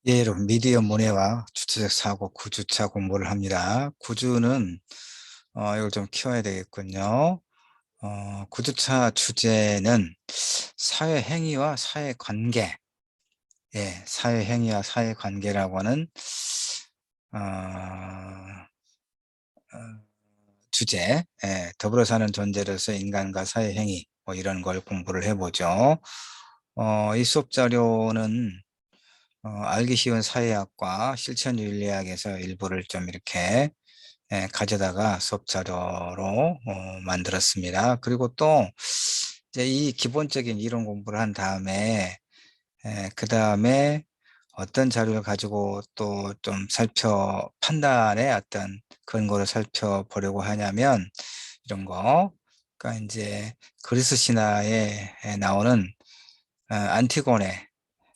예, 여러분, 미디어 문해와 주체적 사고, 구주차 공부를 합니다. 구주는, 이걸 좀 키워야 되겠군요. 구주차 주제는 사회 행위와 사회 관계, 예, 사회 행위와 사회 관계라고 하는, 어, 어, 주제, 예, 더불어 사는 존재로서 인간과 사회 행위, 뭐 이런 걸 공부를 해보죠. 이 수업 자료는 알기 쉬운 사회학과 실천윤리학에서 일부를 좀 이렇게 가져다가 수업 자료로 만들었습니다. 그리고 또 이제 이 기본적인 이론 공부를 한 다음에 그 다음에 어떤 자료를 가지고 또 좀 판단의 어떤 근거를 살펴보려고 하냐면 이런 거, 그러니까 이제 그리스 신화에 나오는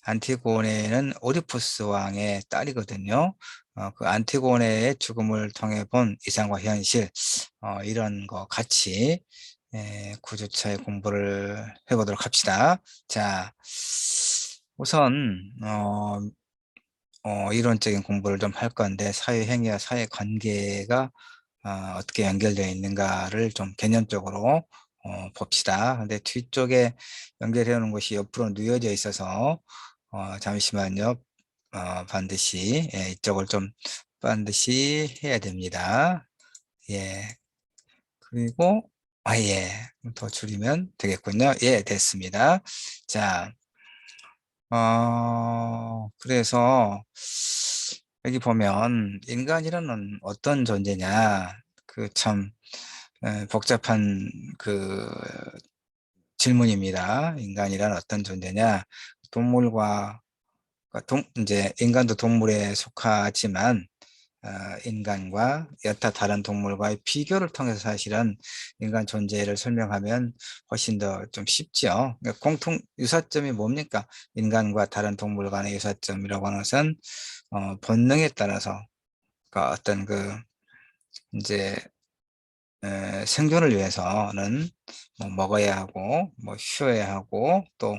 안티고네는 오디푸스 왕의 딸이거든요. 그 안티고네의 죽음을 통해 본 이상과 현실, 이런 거 같이 구조차의 공부를 해보도록 합시다. 자, 우선 이론적인 공부를 좀 할 건데 사회 행위와 사회 관계가 어떻게 연결되어 있는가를 좀 개념적으로 봅시다. 근데 뒤쪽에 연결해 놓은 것이 옆으로 누워져 있어서 잠시만요. 반드시 이쪽을 좀 반드시 해야 됩니다. 예. 그리고 예. 더 줄이면 되겠군요. 예, 됐습니다. 자, 그래서 여기 보면 인간이라는 어떤 존재냐, 그 참 복잡한 그 질문입니다. 인간이란 어떤 존재냐? 동물과 이제 인간도 동물에 속하지만 인간과 여타 다른 동물과의 비교를 통해서 사실은 인간 존재를 설명하면 훨씬 더 좀 쉽죠. 그러니까 공통 유사점이 뭡니까? 인간과 다른 동물 간의 유사점이라고 하는 것은 본능에 따라서 그러니까 어떤 그 이제 생존을 위해서는 뭐 먹어야 하고 뭐 쉬어야 하고 또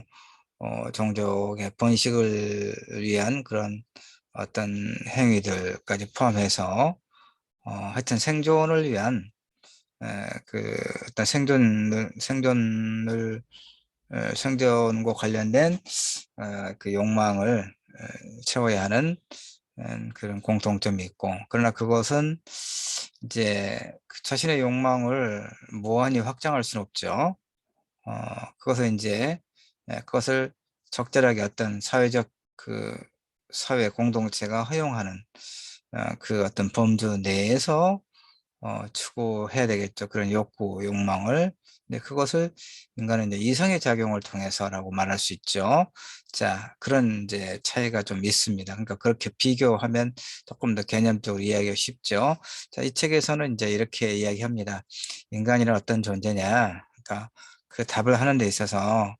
종족의 번식을 위한 그런 어떤 행위들까지 포함해서 하여튼 생존을 위한 그 어떤 생존과 관련된 그 욕망을 채워야 하는 그런 공통점이 있고, 그러나 그것은 이제 그 자신의 욕망을 무한히 확장할 수는 없죠. 그것을 이제 그것을 적절하게 어떤 사회적 그 사회 공동체가 허용하는 그 어떤 범주 내에서 추구해야 되겠죠. 그런 욕구, 욕망을. 근데 그것을 인간은 이제 이성의 작용을 통해서라고 말할 수 있죠. 자, 그런 이제 차이가 좀 있습니다. 그러니까 그렇게 비교하면 조금 더 개념적으로 이해하기가 쉽죠. 자, 이 책에서는 이제 이렇게 이야기합니다. 인간이란 어떤 존재냐? 그러니까 그 답을 하는 데 있어서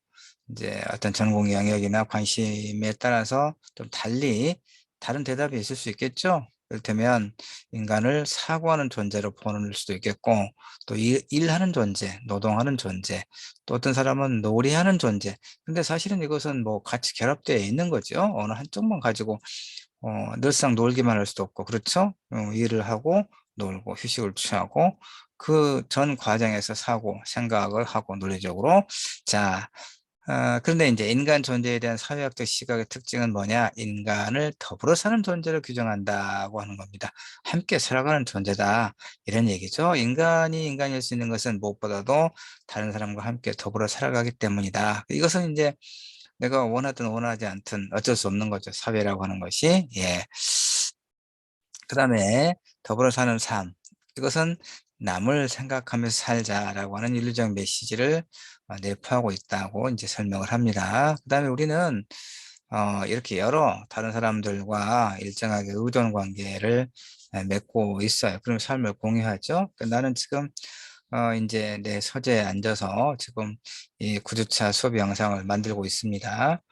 이제 어떤 전공 영역이나 관심에 따라서 좀 다른 대답이 있을 수 있겠죠. 이를테면 인간을 사고하는 존재로 보는 수도 있겠고, 또 일하는 존재, 노동하는 존재, 또 어떤 사람은 놀이하는 존재. 근데 사실은 이것은 뭐 같이 결합되어 있는 거죠. 어느 한쪽만 가지고 늘상 놀기만 할 수도 없고, 그렇죠? 일을 하고 놀고 휴식을 취하고 그 전 과정에서 생각을 하고 논리적으로. 자, 그런데 이제 인간 존재에 대한 사회학적 시각의 특징은 뭐냐? 인간을 더불어 사는 존재로 규정한다고 하는 겁니다. 함께 살아가는 존재다. 이런 얘기죠. 인간이 인간일 수 있는 것은 무엇보다도 다른 사람과 함께 더불어 살아가기 때문이다. 이것은 이제 내가 원하든 원하지 않든 어쩔 수 없는 거죠. 사회라고 하는 것이. 예. 그 다음에 더불어 사는 삶. 이것은 남을 생각하면서 살자라고 하는 윤리적 메시지를 내포하고 있다고 이제 설명을 합니다. 그 다음에 우리는 이렇게 여러 다른 사람들과 일정하게 의존 관계를 맺고 있어요. 그럼 삶을 공유하죠. 나는 지금 이제 내 서재에 앉아서 지금 이 9주차 수업 영상을 만들고 있습니다.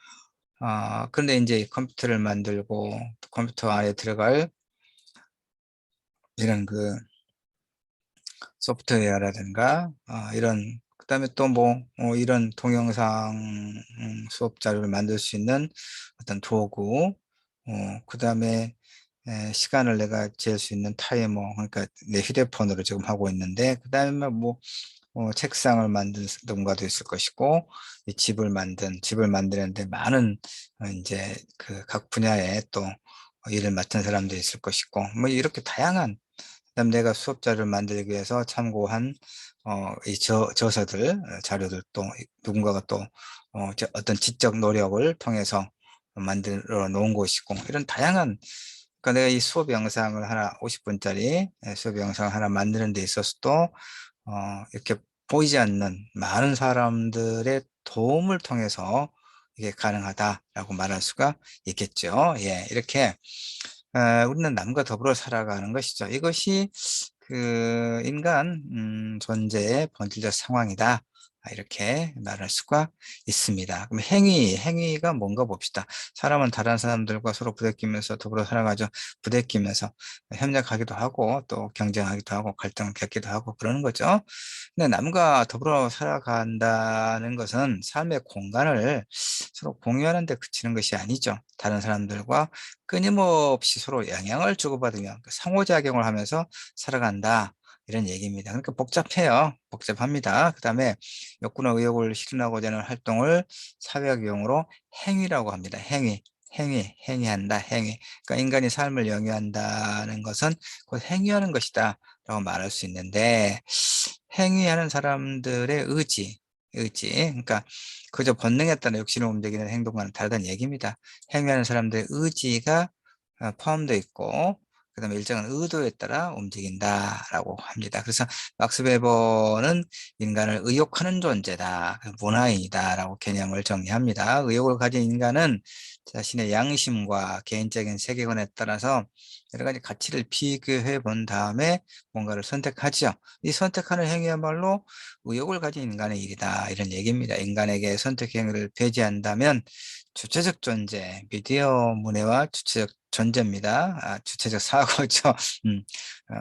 그런데 이제 컴퓨터를 만들고 또 컴퓨터 안에 들어갈 이런 그 소프트웨어라든가 이런, 그다음에 또 뭐 이런 동영상 수업 자료를 만들 수 있는 어떤 도구, 그다음에 시간을 내가 잴 수 있는 타이머, 그러니까 내 휴대폰으로 지금 하고 있는데, 그다음에 뭐 책상을 만든 누군가도 있을 것이고, 이 집을 만드는데 많은 인제 그 각 분야에 또 일을 맡은 사람도 있을 것이고, 뭐 이렇게 다양한, 그다음에 내가 수업 자료를 만들기 위해서 참고한 이 저서들, 자료들, 또 누군가가 또 어떤 지적 노력을 통해서 만들어 놓은 것이고, 이런 다양한, 그러니까 내가 이 수업 영상을 하나, 50분짜리 수업 영상을 하나 만드는 데 있어서도 이렇게 보이지 않는 많은 사람들의 도움을 통해서 이게 가능하다라고 말할 수가 있겠죠. 예, 이렇게 우리는 남과 더불어 살아가는 것이죠. 이것이 그 인간 존재의 본질적 상황이다. 이렇게 말할 수가 있습니다. 그럼 행위가 뭔가 봅시다. 사람은 다른 사람들과 서로 부대끼면서 더불어 살아가죠. 부대끼면서 협력하기도 하고, 또 경쟁하기도 하고, 갈등을 겪기도 하고 그러는 거죠. 근데 남과 더불어 살아간다는 것은 삶의 공간을 서로 공유하는 데 그치는 것이 아니죠. 다른 사람들과 끊임없이 서로 영향을 주고받으며 그 상호작용을 하면서 살아간다. 이런 얘기입니다. 그러니까 복잡해요. 복잡합니다. 그다음에 욕구나 의욕을 실현하고자 하는 활동을 사회학 용어로 행위라고 합니다. 행위한다, 행위. 그러니까 인간이 삶을 영위한다는 것은 곧 행위하는 것이다 라고 말할 수 있는데, 행위하는 사람들의 의지, 그러니까 그저 본능에 따라 욕심을 움직이는 행동과는 다르다는 얘기입니다. 행위하는 사람들의 의지가 포함되어 있고, 그다음에 일정한 의도에 따라 움직인다라고 합니다. 그래서 막스 베버는 인간을 의욕하는 존재다, 문화인이다라고 개념을 정리합니다. 의욕을 가진 인간은 자신의 양심과 개인적인 세계관에 따라서 여러 가지 가치를 비교해 본 다음에 뭔가를 선택하죠. 이 선택하는 행위야말로 의욕을 가진 인간의 일이다, 이런 얘기입니다. 인간에게 선택 행위를 배제한다면 주체적 존재, 미디어 문해와 주체적 존재입니다. 주체적 사고죠. 음,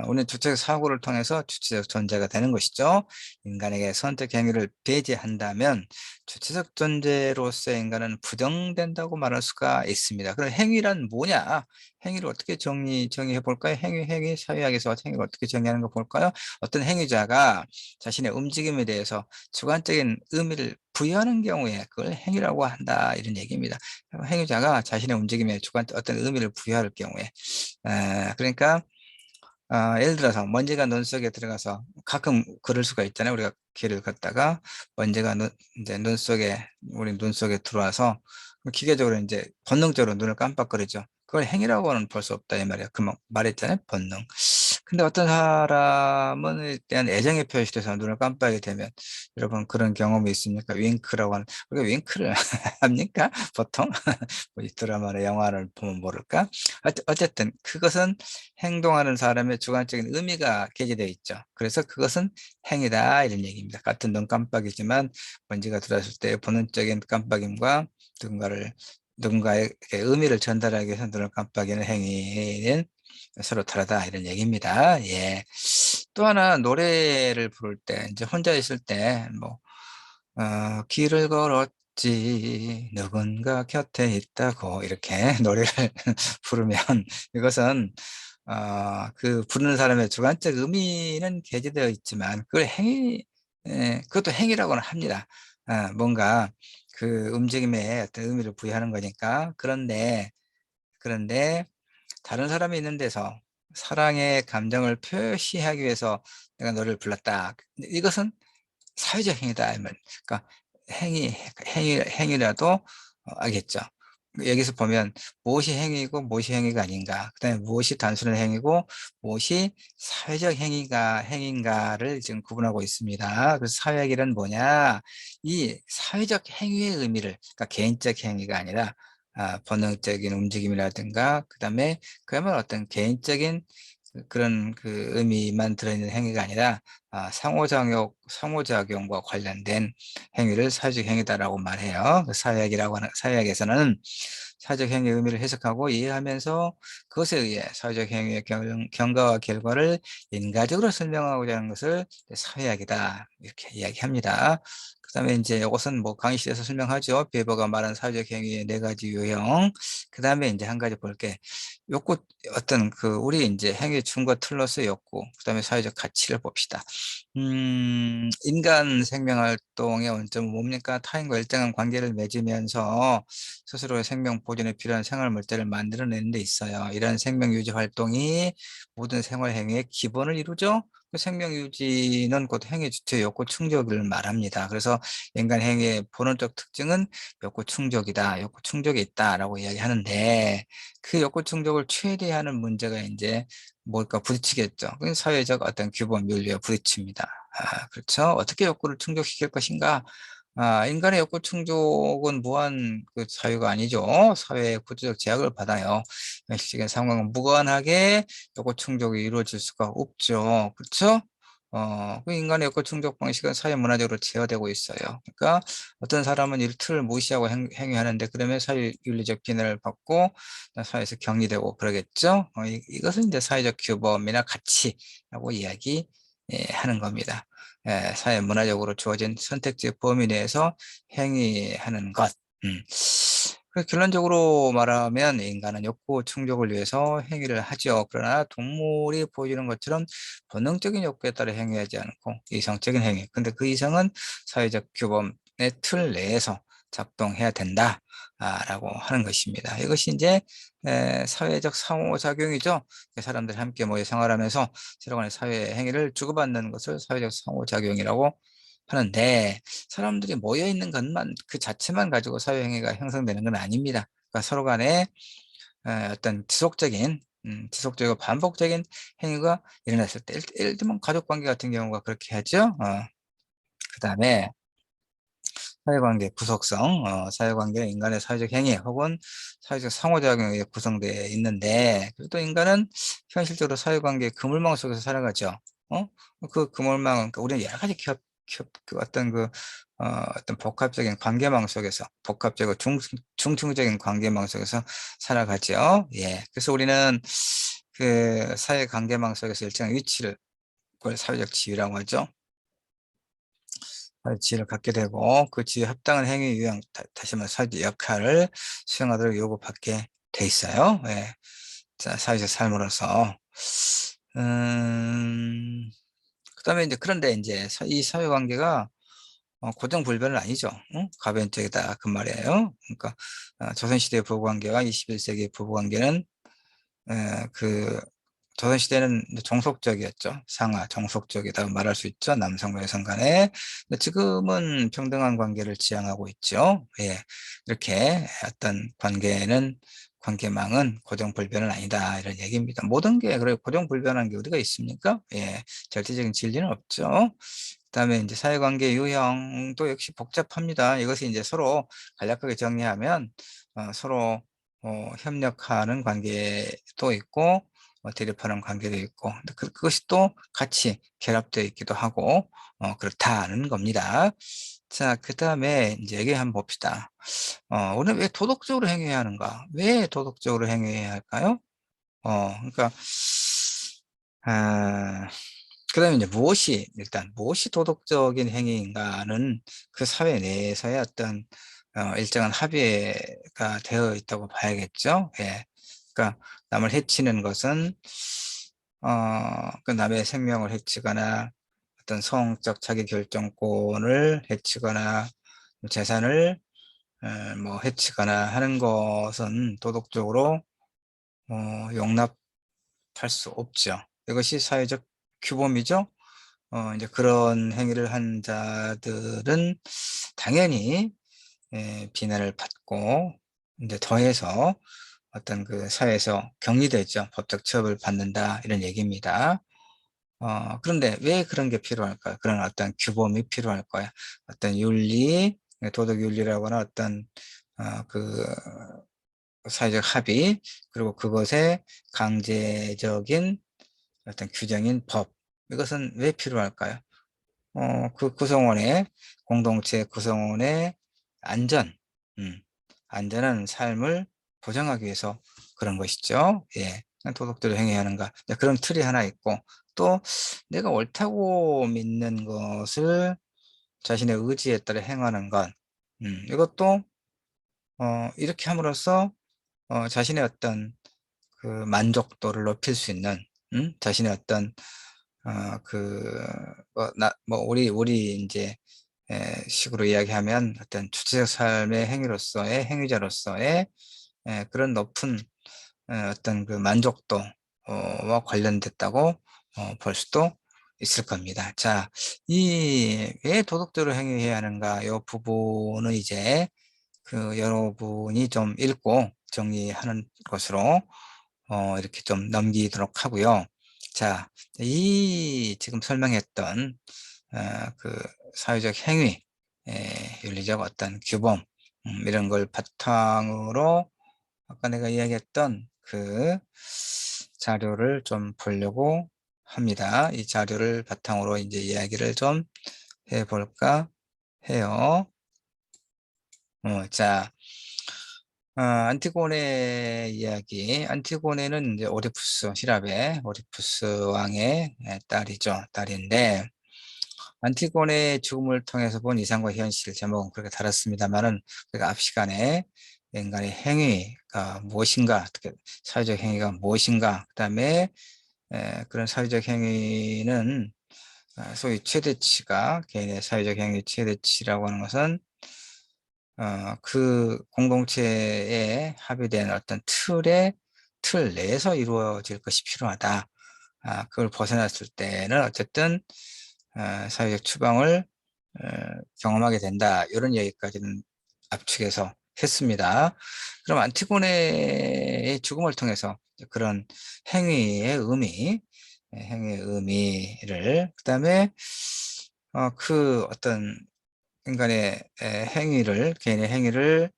우리는 주체적 사고를 통해서 주체적 존재가 되는 것이죠. 인간에게 선택 행위를 배제한다면 주체적 존재로서 인간은 부정된다고 말할 수가 있습니다. 그럼 행위란 뭐냐? 행위를 어떻게 정의해 볼까요? 사회학에서 행위를 어떻게 정의하는 거 볼까요? 어떤 행위자가 자신의 움직임에 대해서 주관적인 의미를 부여하는 경우에 그걸 행위라고 한다, 이런 얘기입니다. 행위자가 자신의 움직임에 어떤 의미를 부여할 경우에, 그러니까 예를 들어서 먼지가 눈 속에 들어가서, 가끔 그럴 수가 있잖아요. 우리가 길을 걷다가 먼지가 이제 우리 눈 속에 들어와서 기계적으로 이제 본능적으로 눈을 깜빡거리죠. 그걸 행위라고는 볼 수 없다 이 말이에요. 그 말했잖아요. 본능. 근데 어떤 사람은 대한 애정의 표시 돼서 눈을 깜빡이게 되면, 여러분 그런 경험이 있습니까? 윙크라고 하는, 우리가 윙크를 합니까? 보통 뭐이 드라마나 영화를 보면 모를까? 어쨌든 그것은 행동하는 사람의 주관적인 의미가 게재되어 있죠. 그래서 그것은 행위다, 이런 얘기입니다. 같은 눈 깜빡이지만 먼지가 들어왔을 때 본능적인 깜빡임과 누군가에게 의미를 전달하기 위해서 눈을 깜빡이는 행위는 서로 다르다, 이런 얘기입니다. 예. 또 하나, 노래를 부를 때, 이제 혼자 있을 때, 뭐, 길을 걸었지, 누군가 곁에 있다고, 이렇게 노래를 부르면, 이것은, 그 부르는 사람의 주관적 의미는 게재되어 있지만, 그것도 행위라고는 합니다. 뭔가 그 움직임에 어떤 의미를 부여하는 거니까. 그런데 다른 사람이 있는 데서 사랑의 감정을 표시하기 위해서 내가 너를 불렀다. 이것은 사회적 행위다, 이 말. 그러니까 행위라도 알겠죠. 여기서 보면 무엇이 행위고 무엇이 행위가 아닌가, 그다음에 무엇이 단순한 행위고 무엇이 사회적 행위인가를 지금 구분하고 있습니다. 그래서 사회학이란 뭐냐? 이 사회적 행위의 의미를, 그러니까 개인적 행위가 아니라 본능적인 움직임이라든가, 그다음에 그야말로 어떤 개인적인 그런 그 의미만 들어있는 행위가 아니라 상호작용과 관련된 행위를 사회적 행위다라고 말해요. 그 사회학에서는 사회적 행위의 의미를 해석하고 이해하면서 그것에 의해 사회적 행위의 경과와 결과를 인과적으로 설명하고자 하는 것을 사회학이다, 이렇게 이야기합니다. 그다음에 이제 이것은 뭐 강의실에서 설명하죠. 베버가 말한 사회적 행위의 네 가지 유형. 그다음에 이제 한 가지 볼게. 욕구 어떤 그 우리 이제 행위 준거 틀로서 욕구. 그다음에 사회적 가치를 봅시다. 인간 생명 활동의 원점은 뭡니까? 타인과 일정한 관계를 맺으면서 스스로의 생명 보존에 필요한 생활 물자를 만들어내는 데 있어요. 이런 생명 유지 활동이 모든 생활 행위의 기본을 이루죠. 그 생명 유지는 곧 행위 주체 욕구 충족을 말합니다. 그래서 인간 행위의 본원적 특징은 욕구 충족이다. 욕구 충족이 있다라고 이야기하는데 그 욕구 충족을 최대화하는 문제가 이제 뭘까 부딪히겠죠. 그 사회적 어떤 규범 윤리와 부딪힙니다. 그렇죠. 어떻게 욕구를 충족시킬 것인가? 인간의 욕구 충족은 무한 그 자유가 아니죠. 사회의 구조적 제약을 받아요. 현실적인 상황은 무관하게 욕구 충족이 이루어질 수가 없죠. 그렇죠? 그 인간의 욕구 충족 방식은 사회 문화적으로 제어되고 있어요. 그러니까 어떤 사람은 이 틀을 무시하고 행위하는데 그러면 사회 윤리적 비난을 받고 사회에서 격리되고 그러겠죠. 이것은 이제 사회적 규범이나 가치라고 이야기하는 겁니다. 사회 문화적으로 주어진 선택지의 범위 내에서 행위하는 것. 그래서 결론적으로 말하면 인간은 욕구 충족을 위해서 행위를 하죠. 그러나 동물이 보여주는 것처럼 본능적인 욕구에 따라 행위하지 않고 이성적인 행위. 근데 그 이성은 사회적 규범의 틀 내에서 작동해야 된다. 라고 하는 것입니다. 이것이 이제 사회적 상호작용이죠. 사람들이 함께 모여 생활하면서 서로 간의 사회 행위를 주고받는 것을 사회적 상호작용이라고 하는데 사람들이 모여 있는 것만 그 자체만 가지고 사회 행위가 형성되는 건 아닙니다. 그러니까 서로 간에 어떤 지속적이고 반복적인 행위가 일어났을 때 예를 들면 가족 관계 같은 경우가 그렇게 하죠. 그다음에 사회관계 구속성, 사회관계는 인간의 사회적 행위 혹은 사회적 상호작용에 구성되어 있는데, 그래도 인간은 현실적으로 사회관계 그물망 속에서 살아가죠. 어? 그 그물망은, 그러니까 우리는 여러 가지 그 어떤 어떤 복합적인 관계망 속에서, 복합적이고 중층적인 관계망 속에서 살아가죠. 예. 그래서 우리는 그 사회 관계망 속에서 일정한 위치를, 그걸 사회적 지위라고 하죠. 지위를 갖게 되고 그 지위에 합당한 행위 유형, 다시 말해 사회적 역할을 수행하도록 요구받게 돼 있어요. 예. 자, 사회적 삶으로서. 그다음에 이제 그런데 이제 이 사회관계가 고정불변은 아니죠. 가변적이다 그 말이에요. 그러니까 조선시대 부부관계와 21세기 부부관계는 그 조선시대는 정속적이었죠. 상하, 정속적이라고 말할 수 있죠. 남성과 여성 간에. 근데 지금은 평등한 관계를 지향하고 있죠. 예. 이렇게 어떤 관계망은 고정불변은 아니다. 이런 얘기입니다. 모든 게, 그래, 고정불변한 게 어디가 있습니까? 예. 절대적인 진리는 없죠. 그다음에 이제 사회관계 유형도 역시 복잡합니다. 이것이 이제 서로 간략하게 정리하면, 서로 협력하는 관계도 있고 대립하는 관계도 있고 그것이 또 같이 결합되어 있기도 하고 그렇다는 겁니다. 자, 그다음에 이제 얘기 한번 봅시다. 우리는 왜 도덕적으로 행위해야 하는가? 왜 도덕적으로 행위해야 할까요? 그러니까 아, 그다음에 이제 무엇이 도덕적인 행위인가는 그 사회 내에서의 어떤 일정한 합의가 되어 있다고 봐야겠죠. 예. 그러니까 남을 해치는 것은 그 남의 생명을 해치거나 어떤 성적 자기 결정권을 해치거나 재산을 뭐 해치거나 하는 것은 도덕적으로 용납할 수 없죠. 이것이 사회적 규범이죠. 이제 그런 행위를 한 자들은 당연히 비난을 받고 이제 더해서 어떤 그 사회에서 격리되죠. 법적 처벌을 받는다 이런 얘기입니다. 그런데 왜 그런 게 필요할까요? 그런 어떤 규범이 필요할 거야. 어떤 윤리, 도덕 윤리라거나 어떤 그 사회적 합의, 그리고 그것에 강제적인 어떤 규정인 법. 이것은 왜 필요할까요? 그 구성원의, 공동체 구성원의 안전, 음, 안전한 삶을 보장하기 위해서 그런 것이죠. 예. 도덕대로 행해야 하는가. 네, 그런 틀이 하나 있고, 또 내가 옳다고 믿는 것을 자신의 의지에 따라 행하는 것. 이것도 이렇게 함으로써 자신의 어떤 그 만족도를 높일 수 있는, 자신의 어떤 우리 이제 식으로 이야기하면 어떤 주체적 삶의 행위로서의 행위자로서의 그런 높은 어떤 그 만족도와 관련됐다고 볼 수도 있을 겁니다. 자, 이 왜 도덕적으로 행위해야 하는가? 이 부분은 이제 그 여러분이 좀 읽고 정리하는 것으로 이렇게 좀 넘기도록 하고요. 자, 이 지금 설명했던 그 사회적 행위, 윤리적 어떤 규범, 이런 걸 바탕으로 아까 내가 이야기했던 그 자료를 좀 보려고 합니다. 이 자료를 바탕으로 이제 이야기를 좀 해볼까 해요. 자, 안티고네 이야기. 안티고네는 이제 오리푸스, 시랍의 오리푸스 왕의 딸인데, 안티고네의 죽음을 통해서 본 이상과 현실, 제목은 그렇게 달았습니다만은, 우리가 앞 시간에 인간의 행위가 무엇인가, 특히 사회적 행위가 무엇인가, 그 다음에 그런 사회적 행위는 소위 최대치가, 개인의 사회적 행위 최대치라고 하는 것은 그 공동체에 합의된 어떤 틀 내에서 이루어질 것이 필요하다. 그걸 벗어났을 때는 어쨌든 사회적 추방을 경험하게 된다. 이런 얘기까지는 압축해서 했습니다. 그럼 안티고네의 죽음을 통해서 그런 행위의 행위의 의미를, 그 다음에 그 어떤 인간의 개인의 행위를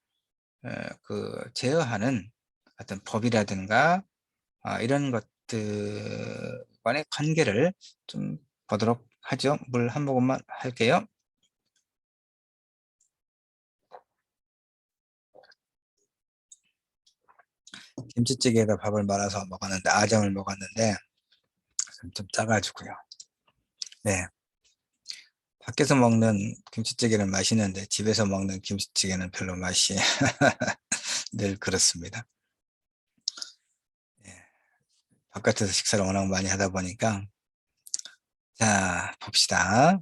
그 제어하는 어떤 법이라든가 이런 것들 간의 관계를 좀 보도록 하죠. 물 한 모금만 할게요. 김치찌개에다 밥을 말아서 먹었는데, 아점을 먹었는데 좀 짜가지고요. 네, 밖에서 먹는 김치찌개는 맛있는데 집에서 먹는 김치찌개는 별로 맛이 늘 그렇습니다. 네, 바깥에서 식사를 워낙 많이 하다 보니까. 자, 봅시다.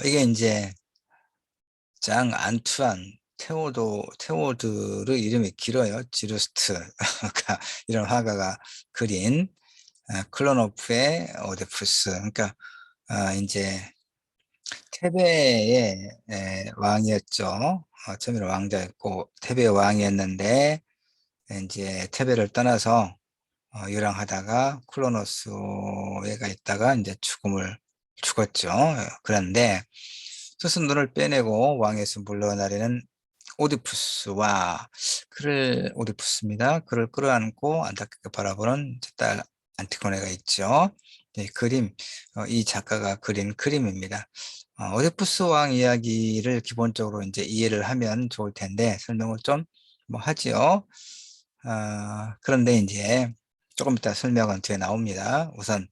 이게 이제 장 안투안 테오드르, 이름이 길어요. 지루스트가 이런 화가가 그린 클로노프의 오데푸스. 그러니까 이제 테베의 왕이었죠. 처음에는 왕자였고 테베의 왕이었는데 이제 테베를 떠나서 유랑하다가 클로노스에가 있다가 이제 죽었죠. 그런데 스스 눈을 빼내고 왕에서 물러나려는 오디푸스입니다. 그를 끌어안고 안타깝게 바라보는 딸 안티고네가 있죠. 이 작가가 그린 그림입니다. 오디푸스 왕 이야기를 기본적으로 이제 이해를 하면 좋을 텐데 설명을 좀 뭐 하지요. 그런데 이제 조금 이따 설명은 뒤에 나옵니다. 우선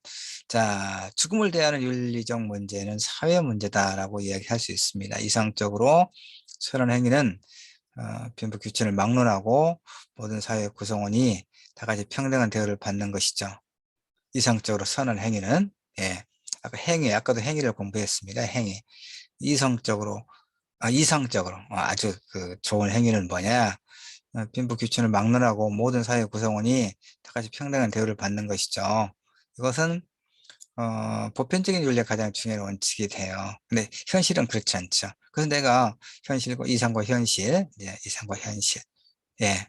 자, 죽음을 대하는 윤리적 문제는 사회 문제다라고 이야기할 수 있습니다. 이상적으로 선언 행위는 빈부 규칙을 막론하고 모든 사회 구성원이 다 같이 평등한 대우를 받는 것이죠. 이상적으로 선언 행위는, 예, 아까도 행위를 공부했습니다. 행위. 이상적으로 아주 그 좋은 행위는 뭐냐? 빈부 규칙을 막론하고 모든 사회 구성원이 다 같이 평등한 대우를 받는 것이죠. 이것은 보편적인 윤리의 가장 중요한 원칙이 돼요. 근데 현실은 그렇지 않죠. 그래서 내가 이상과 현실. 예.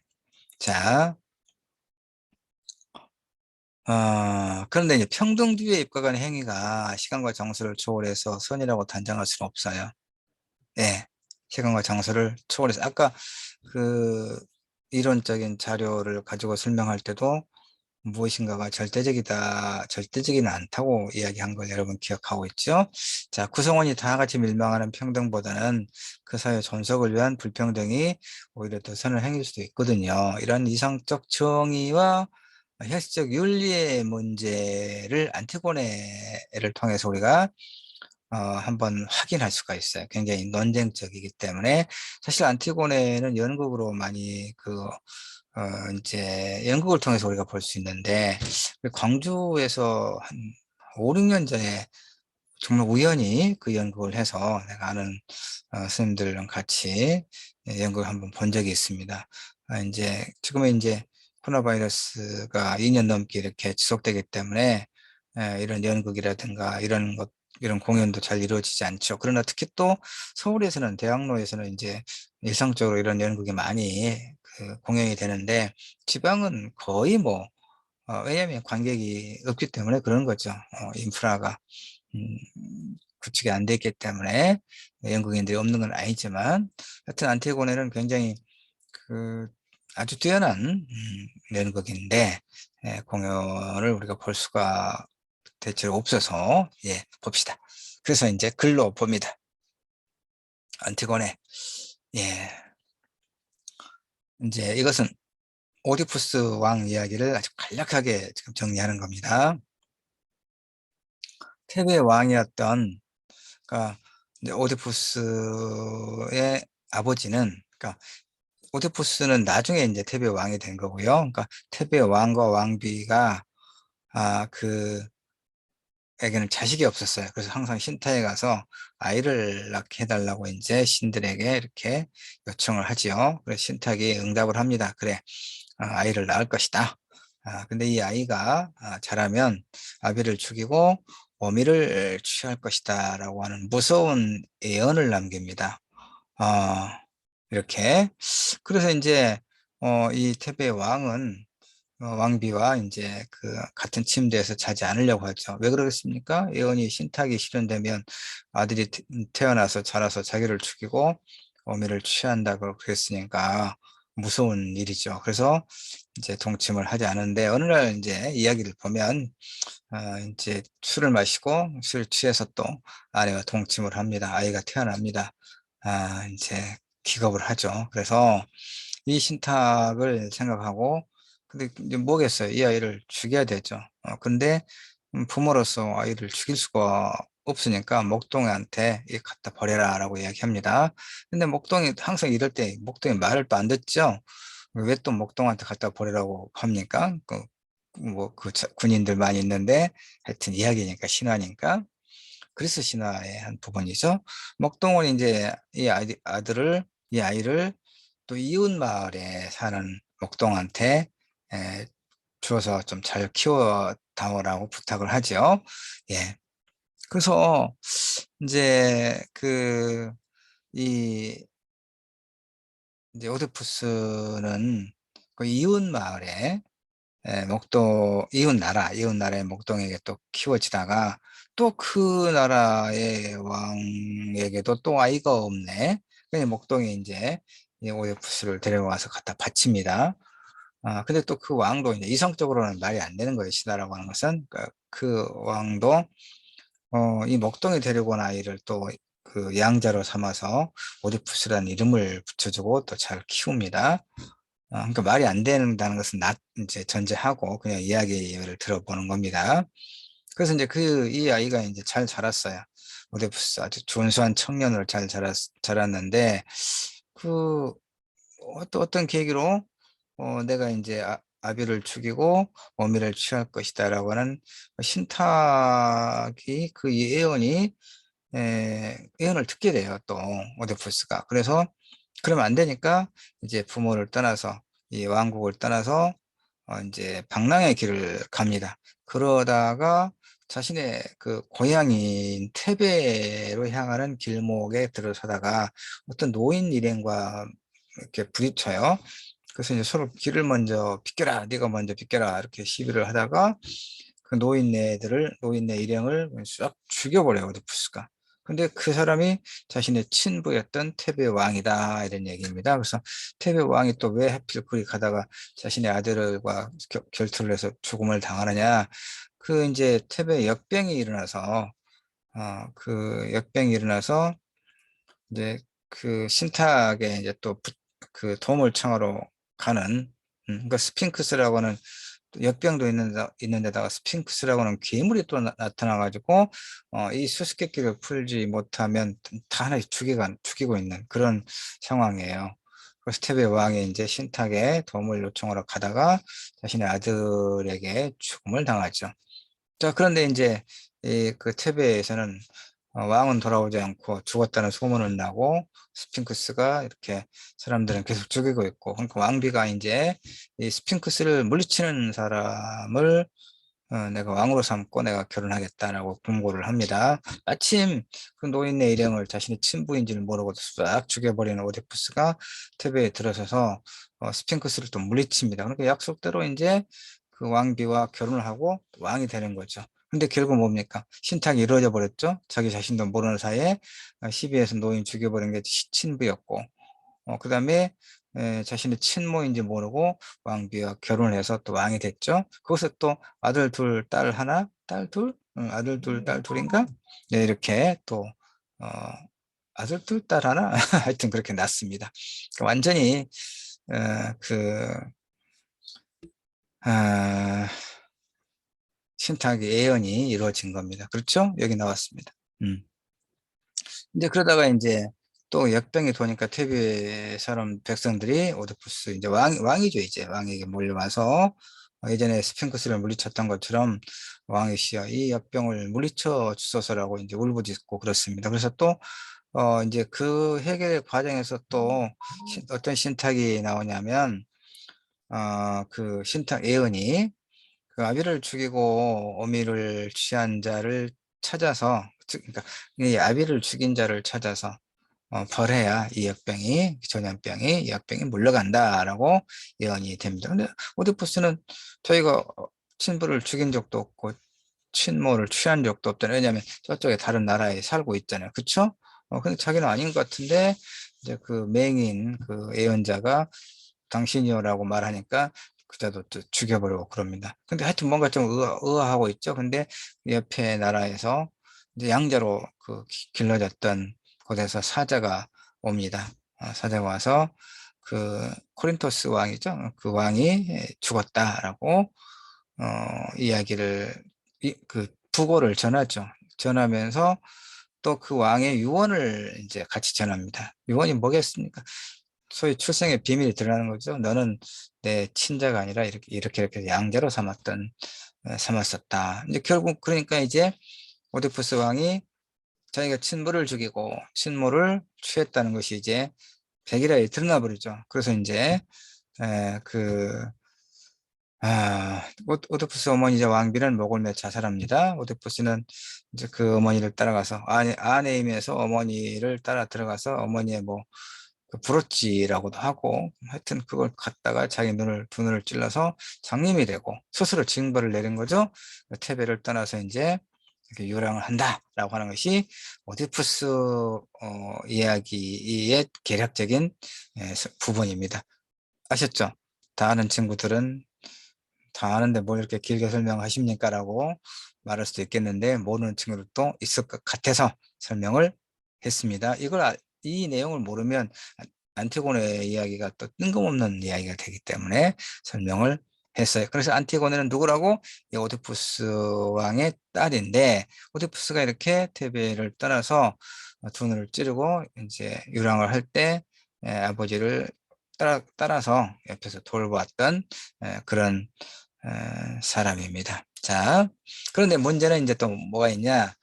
자, 그런데 이제 평등주의에 입각한 행위가 시간과 정서를 초월해서 선이라고 단정할 수는 없어요. 예. 시간과 정서를 초월해서, 아까 그 이론적인 자료를 가지고 설명할 때도 무엇인가가 절대적이는 않다고 이야기한 걸 여러분 기억하고 있죠? 자, 구성원이 다 같이 밀망하는 평등보다는 그 사회 존속을 위한 불평등이 오히려 더 선을 행할 수도 있거든요. 이런 이상적 정의와 현실적 윤리의 문제를 안티고네를 통해서 우리가 한번 확인할 수가 있어요. 굉장히 논쟁적이기 때문에 사실 안티고네는 연극으로 많이 이제 연극을 통해서 우리가 볼 수 있는데 광주에서 한 5-6년 전에 정말 우연히 그 연극을 해서 내가 아는 선생님들이랑 같이 연극을 한번 본 적이 있습니다. 이제 지금은 이제 코로나 바이러스가 2년 넘게 이렇게 지속되기 때문에 이런 연극이라든가 이런 공연도 잘 이루어지지 않죠. 그러나 특히 또 서울에서는 대학로에서는 이제 일상적으로 이런 연극이 많이 공연이 되는데 지방은 거의 뭐 왜냐하면 관객이 없기 때문에 그런 거죠. 인프라가 구축이 안 돼 있기 때문에 연극인들이 없는 건 아니지만 하여튼 안티고네는 굉장히 그 아주 뛰어난 연극인데 공연을 우리가 볼 수가 대체로 없어서 봅시다. 그래서 이제 글로 봅니다. 안티고네. 예. 이제 이것은 오디푸스 왕 이야기를 아주 간략하게 지금 정리하는 겁니다. 테베의 왕이었던 그러니까 이제 오디푸스의 아버지는 그러니까 오디푸스는 나중에 이제 테베의 왕이 된 거고요. 그러니까 테베의 왕과 왕비가 에게는 자식이 없었어요. 그래서 항상 신타에 가서 아이를 낳게 해달라고 이제 신들에게 이렇게 요청을 하지요. 그래서 신탁이 응답을 합니다. 그래, 아이를 낳을 것이다. 근데 이 아이가 자라면 아비를 죽이고 어미를 취할 것이다 라고 하는 무서운 예언을 남깁니다. 아, 이렇게. 그래서 이제 이 테베 왕은 왕비와 이제 같은 침대에서 자지 않으려고 하죠. 왜 그러겠습니까? 예언이 신탁이 실현되면 아들이 태어나서 자라서 자기를 죽이고 어미를 취한다고 그랬으니까 무서운 일이죠. 그래서 이제 동침을 하지 않은데 어느 날 이제 이야기를 보면 이제 술을 마시고 술 취해서 또 아내와 동침을 합니다. 아이가 태어납니다. 이제 기겁을 하죠. 그래서 이 신탁을 생각하고 근데 이제 뭐겠어요. 이 아이를 죽여야 되죠. 근데 부모로서 아이를 죽일 수가 없으니까 목동이한테 이 갖다 버려라 라고 이야기합니다. 근데 목동이 항상 이럴 때 목동이 말을 또 안 듣죠. 왜 또 목동한테 갖다 버리라고 합니까? 군인들 많이 있는데 하여튼 이야기니까 신화니까 그리스 신화의 한 부분이죠. 목동은 이제 이 아이를 또 이웃 마을에 사는 목동한테 에, 주어서 좀 잘 키워 다오라고 부탁을 하죠. 예. 그래서 이제 이 이제 오디푸스는 그 이웃 마을에 이웃 나라의 목동에게 또 키워지다가 또 그 나라의 왕에게도 또 아이가 없네. 그래서 목동에 이제 이 오디푸스를 데려와서 갖다 바칩니다. 근데 또 그 왕도 이제 이성적으로는 말이 안 되는 거예요. 신하라고 하는 것은. 그 왕도, 이 목동에 데리고 온 아이를 또 그 양자로 삼아서 오디푸스라는 이름을 붙여주고 또 잘 키웁니다. 그러니까 말이 안 된다는 것은 이제 전제하고 그냥 이야기를 들어보는 겁니다. 그래서 이제 이 아이가 이제 잘 자랐어요. 오데푸스 아주 준수한 청년으로 자랐는데, 그, 어떤 계기로, 내가 이제 아비를 죽이고 어미를 취할 것이다라고 하는 신탁이 예언이, 예언을 듣게 돼요. 또, 오데푸스가. 그래서 그러면 안 되니까 이제 부모를 떠나서 이 왕국을 떠나서 이제 방랑의 길을 갑니다. 그러다가 자신의 그 고향인 테베로 향하는 길목에 들어서다가 어떤 노인 일행과 이렇게 부딪혀요. 그래서 이제 서로 길을 먼저 비켜라, 네가 먼저 비켜라 이렇게 시비를 하다가 그 노인네 일행을 싹 죽여버려요, 오디푸스가. 근데 그 사람이 자신의 친부였던 테베 왕이다 이런 얘기입니다. 그래서 테베 왕이 또 왜 하필 그리 가다가 자신의 아들과 결투를 해서 죽음을 당하느냐? 이제 테베 역병이 일어나서 이제 신탁에 이제 또 도움을 청하러 가는 그러니까 스핑크스라고 하는 또 역병도 있는데다가 스핑크스라고는 괴물이 또 나타나 가지고 이 수수께끼를 풀지 못하면 다 하나씩 죽이고 있는 그런 상황이에요. 그래서 테베 왕이 이제 신탁에 도움을 요청하러 가다가 자신의 아들에게 죽음을 당하죠. 자, 그런데 이제 그 테베에서는 왕은 돌아오지 않고 죽었다는 소문을 나고 스핑크스가 이렇게 사람들은 계속 죽이고 있고, 그러니까 왕비가 이제 이 스핑크스를 물리치는 사람을 내가 왕으로 삼고 내가 결혼하겠다라고 공고를 합니다. 마침 그 노인의 일행을 자신의 친부인지를 모르고 싹 죽여버리는 오디푸스가 테베에 들어서서 스핑크스를 또 물리칩니다. 그러니까 약속대로 이제 그 왕비와 결혼을 하고 왕이 되는 거죠. 근데 결국 뭡니까? 신탁이 이루어져 버렸죠. 자기 자신도 모르는 사이에 시비에서 노인 죽여버린 게 친부였고, 그 다음에 자신의 친모인지 모르고 왕비와 결혼을 해서 또 왕이 됐죠. 거기서 또 아들 둘, 딸 하나, 딸 둘, 아들 둘, 딸 둘인가? 네, 이렇게 또 어, 아들 둘, 딸 하나, 하여튼 그렇게 낳습니다. 완전히 그 아, 신탁의 예언이 이루어진 겁니다. 그렇죠? 여기 나왔습니다. 음. 이제 그러다가 이제 또 역병이 도니까 테베 사람 백성들이 오디푸스 이제 왕이죠. 이제 왕에게 몰려와서 예전에 스핑크스를 물리쳤던 것처럼 왕이시여 이 역병을 물리쳐 주소서라고 이제 울부짖고 그렇습니다. 그래서 또 이제 그 해결 과정에서 또 어떤 신탁이 나오냐면 그 신탁 예언이 그 아비를 죽이고 어미를 취한 자를 찾아서, 그러니까 이 아비를 죽인 자를 찾아서 벌해야 이 역병이, 전염병이, 이 역병이 물러간다라고 예언이 됩니다. 근데 오디푸스는 저희가 친부를 죽인 적도 없고 친모를 취한 적도 없잖아요. 왜냐하면 저쪽에 다른 나라에 살고 있잖아요. 그쵸? 근데 자기는 아닌 것 같은데 이제 그 맹인 그 예언자가 당신이요라고 말하니까 그자도 또 죽여버리고 그럽니다. 근데 하여튼 뭔가 좀 의아하고 있죠. 근데 옆에 나라에서 이제 양자로 그 길러졌던 곳에서 사자가 옵니다. 사자가 와서 그 코린토스 왕이죠. 그 왕이 죽었다라고 이야기를 그 부고를 전하죠. 전하면서 또 그 왕의 유언을 이제 같이 전합니다. 유언이 뭐겠습니까? 소위 출생의 비밀이 드러나는 거죠. 너는 내 친자가 아니라 이렇게 양자로 삼았었다. 이제 결국 그러니까 이제 오디푸스 왕이 자기가 친부를 죽이고 친모를 취했다는 것이 이제 백일하에 드러나 버리죠. 그래서 이제 그 오디푸스 어머니 이제 왕비는 목을 매 자살합니다. 오디푸스는 이제 그 어머니를 따라가서 아내임에서 어머니를 따라 들어가서 어머니의 뭐 그 브로치라고도 하고 하여튼 그걸 갖다가 자기 두 눈을 찔러서 장님이 되고 스스로 징벌을 내린 거죠. 테베를 떠나서 이제 이렇게 유랑을 한다라고 하는 것이 오디푸스 이야기의 개략적인 부분입니다. 아셨죠? 다 아는 친구들은 다 아는데 뭘 이렇게 길게 설명하십니까? 라고 말할 수도 있겠는데 모르는 친구들도 있을 것 같아서 설명을 했습니다. 이 내용을 모르면 안티고네의 이야기가 또 뜬금없는 이야기가 되기 때문에 설명을 했어요. 그래서 안티고네는 누구라고? 이 오디푸스 왕의 딸인데 오디푸스가 이렇게 테베를 떠나서 두 눈을 찌르고 이제 유랑을 할 때 아버지를 따라서 옆에서 돌보았던 그런 사람입니다. 자, 그런데 문제는 이제 또 뭐가 있냐?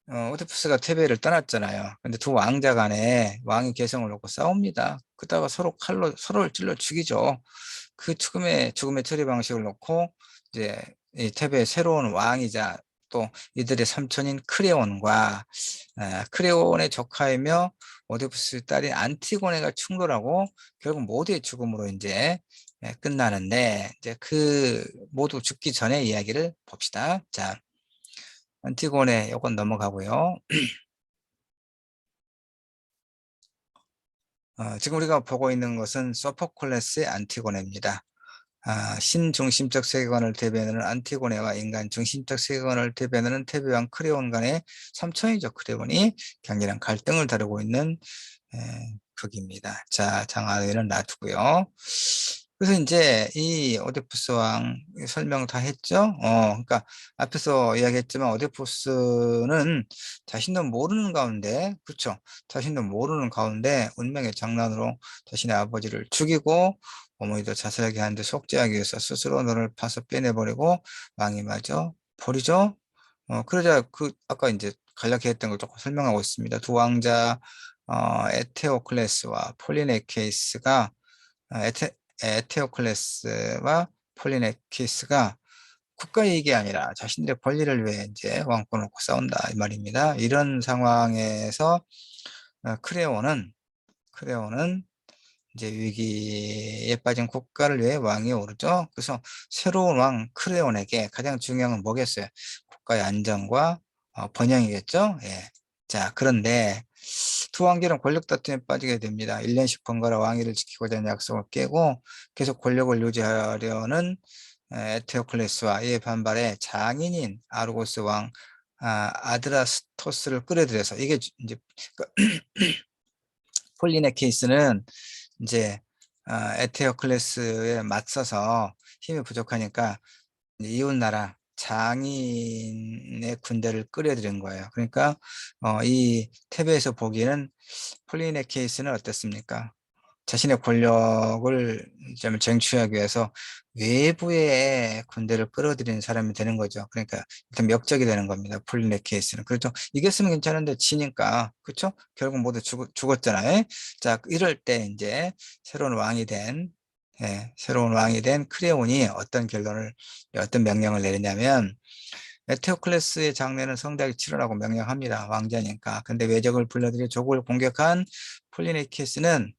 오디푸스가 테베를 떠났잖아요. 근데 두 왕자 간에 왕의 개성을 놓고 싸웁니다. 그러다가 서로 칼로 서로를 찔러 죽이죠. 그 죽음의 처리 방식을 놓고 이제 이 테베의 새로운 왕이자 또 이들의 삼촌인 크레온과 크레온의 조카이며 오디푸스 딸인 안티고네가 충돌하고 결국 모두의 죽음으로 이제 끝나는데 이제 그 모두 죽기 전에 이야기를 봅시다. 자, 안티고네 요건 넘어가고요. 지금 우리가 보고 있는 것은 소포클레스의 안티고네입니다. 신중심적 세계관을 대변하는 안티고네와 인간 중심적 세계관을 대변하는 테베왕 크레온 간의 삼촌이죠. 크레온이 격렬한 갈등을 다루고 있는 극입니다. 자, 장하위는 놔두고요. 그래서 이제 이 오데푸스 왕 설명 다 했죠. 그러니까 앞에서 이야기했지만 오데푸스는 자신도 모르는 가운데, 그렇죠? 자신도 모르는 가운데 운명의 장난으로 자신의 아버지를 죽이고 어머니도 자살하게 하는데 속죄하기 위해서 스스로 눈을 파서 빼내버리고 왕이 마저 버리죠. 그러자 그 아까 이제 간략히 했던 걸 조금 설명하고 있습니다. 두 왕자 에테오클레스와 폴리네케이스가 아, 에테오클레스와 폴리네키스가 국가 이익이 아니라 자신들의 권리를 위해 이제 왕권을 놓고 싸운다 이 말입니다. 이런 상황에서 크레온은 이제 위기에 빠진 국가를 위해 왕이 오르죠. 그래서 새로운 왕 크레온에게 가장 중요한 건 뭐겠어요? 국가의 안정과 번영이겠죠. 예. 자, 그런데 두 왕들은 권력 다툼에 빠지게 됩니다. 1년씩 번갈아 왕위를 지키고자 하는 약속을 깨고 계속 권력을 유지하려는 에테오클레스와 이에 반발해 장인인 아르고스 왕 아드라스토스를 끌어들여서 이게 이제 폴린의 케이스는 이제 에테오클레스에 맞서서 힘이 부족하니까 이웃 나라 장인의 군대를 끌어들인 거예요. 그러니까 이 테베에서 보기에는 폴린의 케이스는 어땠습니까? 자신의 권력을 좀 쟁취하기 위해서 외부의 군대를 끌어들이는 사람이 되는 거죠. 그러니까 일단 역적이 되는 겁니다. 폴리네 케이스는. 그렇죠. 이겼으면 괜찮은데 지니까, 그렇죠? 결국 모두 죽었잖아요. 자, 이럴 때 이제 새로운 왕이 된, 새로운 왕이 된 크레온이 어떤 명령을 내리냐면, 에테오클레스의 장례는 성대하게 치르라고 명령합니다. 왕자니까. 근데 외적을 불러들여 족을 공격한 폴리네케스는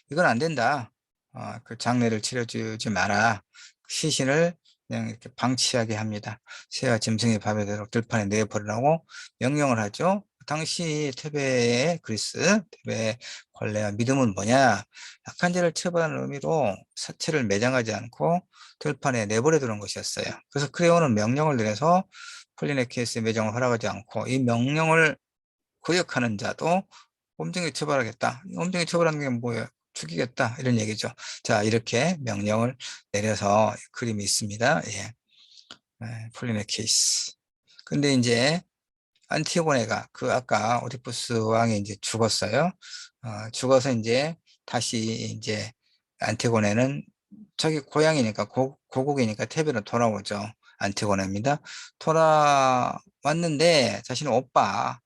이건 안 된다. 그 장례를 치러주지 마라. 시신을 그냥 이렇게 방치하게 합니다. 새와 짐승이 밥에 되도록 들판에 내버리라고 명령을 하죠. 당시 테베의 권례와 믿음은 뭐냐? 약한 자를 처벌하는 의미로 사체를 매장하지 않고 들판에 내버려 두는 것이었어요. 그래서 크레온은 명령을 내려서 폴리네케스의 매장을 허락하지 않고 이 명령을 거역하는 자도 엄정히 처벌하겠다. 엄정히 처벌하는 게 뭐예요? 죽이겠다. 이런 얘기죠. 자, 이렇게 명령을 내려서 그림이 있습니다. 예. 폴리네 케이스. 근데 이제 안티고네가 그 아까 오디푸스 왕이 이제 죽었어요. 죽어서 이제 다시 이제 안티고네는 자기 고향이니까 고국이니까 테베로 돌아오죠. 안티고네입니다. 돌아왔는데 자신의 오빠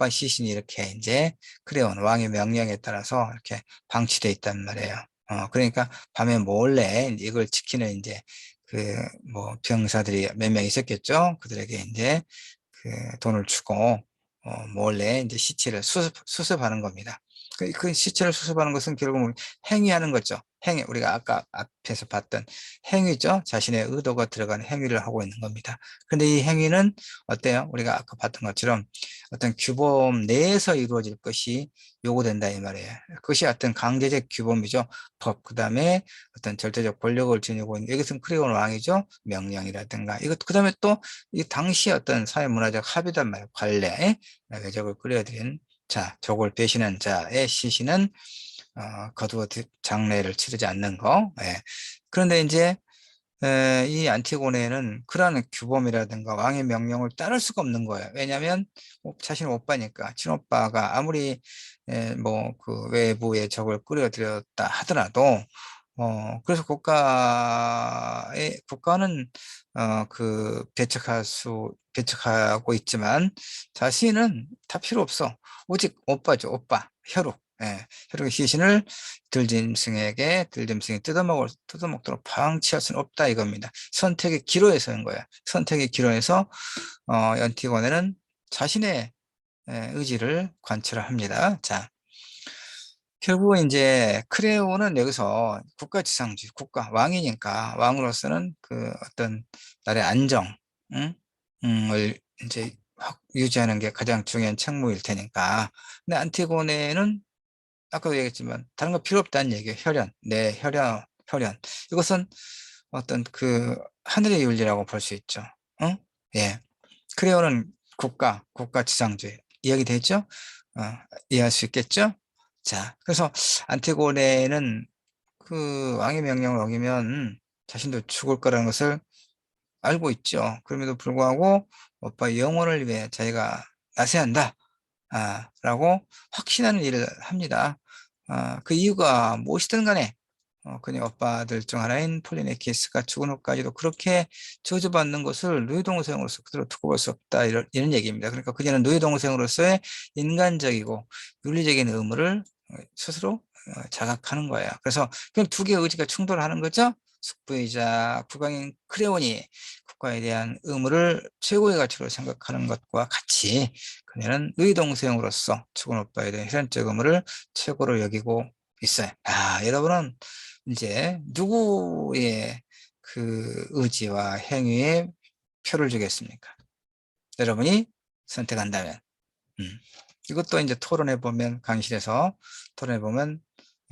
시신이 이렇게 이제 크레온 왕의 명령에 따라서 이렇게 방치돼 있단 말이에요. 그러니까 밤에 몰래 이걸 지키는 이제 그 뭐 병사들이 몇 명 있었겠죠. 그들에게 이제 그 돈을 주고 몰래 이제 시체를 수습하는 겁니다. 그 시체를 수습하는 것은 결국은 행위하는 거죠. 우리가 아까 앞에서 봤던 행위죠. 자신의 의도가 들어가는 행위를 하고 있는 겁니다. 근데 이 행위는 어때요? 우리가 아까 봤던 것처럼 어떤 규범 내에서 이루어질 것이 요구된다 이 말이에요. 그것이 어떤 강제적 규범이죠. 법, 그 다음에 어떤 절대적 권력을 지니고 있는, 이것은 크레온 왕이죠. 명령이라든가. 그 다음에 또 이 당시 어떤 사회문화적 합의단 말이에요. 관례, 외적을 끌어들인 자, 족을 배신한 자의 시신은 거두어 장례를 치르지 않는 거. 예. 그런데 이제 이 안티고네는 그러한 규범이라든가 왕의 명령을 따를 수가 없는 거예요. 왜냐하면 자신 오빠니까 친오빠가 아무리 뭐 그 외부의 적을 끌어들였다 하더라도 그래서 국가는 그 배척하고 있지만 자신은 다 필요 없어. 오직 오빠죠, 오빠. 혈육. 예, 혈육의 시신을 들짐승이 뜯어먹도록 방치할 수는 없다 이겁니다. 선택의 기로에서인 거야. 선택의 기로에서 안티고네는 자신의 의지를 관철을 합니다. 자, 결국은 이제 크레오는 여기서 국가지상주의, 왕이니까 왕으로서는 그 어떤 나라의 안정, 응? 을 이제 확 유지하는 게 가장 중요한 책무일 테니까. 근데 안티고네는 아까도 얘기했지만 다른 거 필요 없다는 얘기예요. 혈연. 이것은 어떤 그 하늘의 윤리라고 볼 수 있죠. 응? 예. 크레오는 국가지상주의. 이야기되죠? 이해할 수 있겠죠? 자, 그래서 안티고네는 그 왕의 명령을 어기면 자신도 죽을 거라는 것을 알고 있죠. 그럼에도 불구하고 오빠의 영혼을 위해 자기가 나서야 한다. 라고 확신하는 일을 합니다. 그 이유가 무엇이든 간에 그녀 오빠들 중 하나인 폴리네키스가 죽은 후까지도 그렇게 저주받는 것을 누이 동생으로서 그대로 두고 볼 수 없다, 이런 얘기입니다. 그러니까 그녀는 누이 동생으로서의 인간적이고 윤리적인 의무를 스스로 자각하는 거예요. 그래서 그럼 두 개의 의지가 충돌하는 거죠. 숙부이자 국왕인 크레온이 국가에 대한 의무를 최고의 가치로 생각하는 것과 같이 그녀는 누이 동생으로서 죽은 오빠에 대한 혈연적 의무를 최고로 여기고 있어요. 여러분은 이제 누구의 그 의지와 행위에 표를 주겠습니까? 여러분이 선택한다면. 음. 이것도 이제 토론해 보면, 강실에서 토론해 보면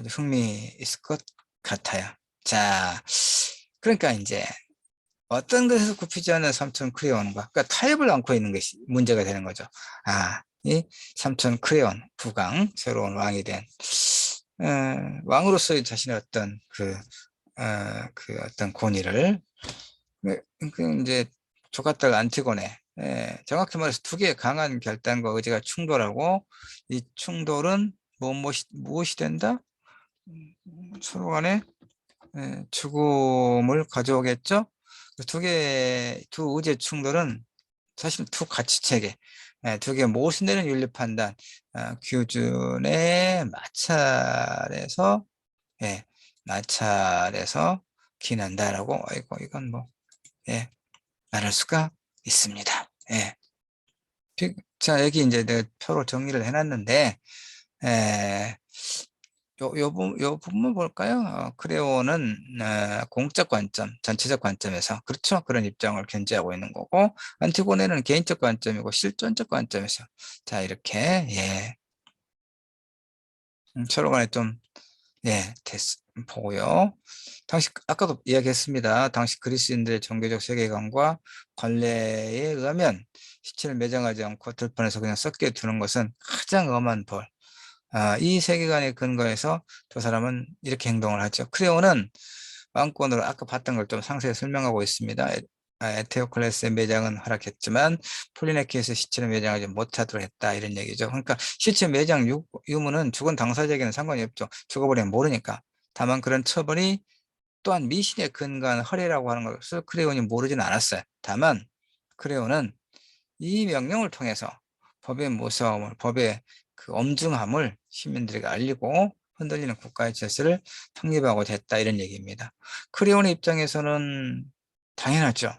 흥미 있을 것 같아요. 자, 그러니까 이제 어떤 것에서 굽히지 않는 삼촌 크레온과, 그러니까 타협을 않고 있는 것이 문제가 되는 거죠. 이 삼촌 크레온, 국왕, 새로운 왕이 된 왕으로서의 자신의 어떤 그 어떤 권위를, 이제 조카딸 안티고네, 정확히 말해서 두 개의 강한 결단과 의지가 충돌하고, 이 충돌은 무엇이 된다? 서로 간에 죽음을 가져오겠죠. 두 의지의 충돌은 사실 두 가치체계, 두 개의 모순되는 윤리 판단, 규준에 마찰해서, 예, 마찰해서 기난다라고, 이건 뭐, 예, 말할 수가 있습니다. 예. 자, 여기 이제 내가 표로 정리를 해놨는데, 예, 요 부분 볼까요? 크레오는 공적 관점, 전체적 관점에서, 그렇죠? 그런 입장을 견지하고 있는 거고, 안티고네는 개인적 관점이고 실존적 관점에서, 자, 이렇게, 예, 서로 간에 좀, 예, 보고요. 당시, 아까도 이야기했습니다. 당시 그리스인들의 종교적 세계관과 관례에 의하면 시체를 매장하지 않고 들판에서 그냥 썩게 두는 것은 가장 엄한 벌. 이 세계관에 근거해서 두 사람은 이렇게 행동을 하죠. 크레오는 왕권으로 아까 봤던 걸 좀 상세히 설명하고 있습니다. 에테오클레스의 매장은 허락했지만 폴리네키에서 시체를 매장하지 못하도록 했다, 이런 얘기죠. 그러니까 시체 매장 유무는 죽은 당사자에게는 상관이 없죠. 죽어버리면 모르니까. 다만 그런 처벌이 또한 미신에 근거한 허례라고 하는 것을 크레온이 모르지는 않았어요. 다만 크레온은 이 명령을 통해서 법의 무서움을, 법의 그 엄중함을 시민들에게 알리고 흔들리는 국가의 질서를 확립하고자 했다, 이런 얘기입니다. 크레온의 입장에서는 당연하죠.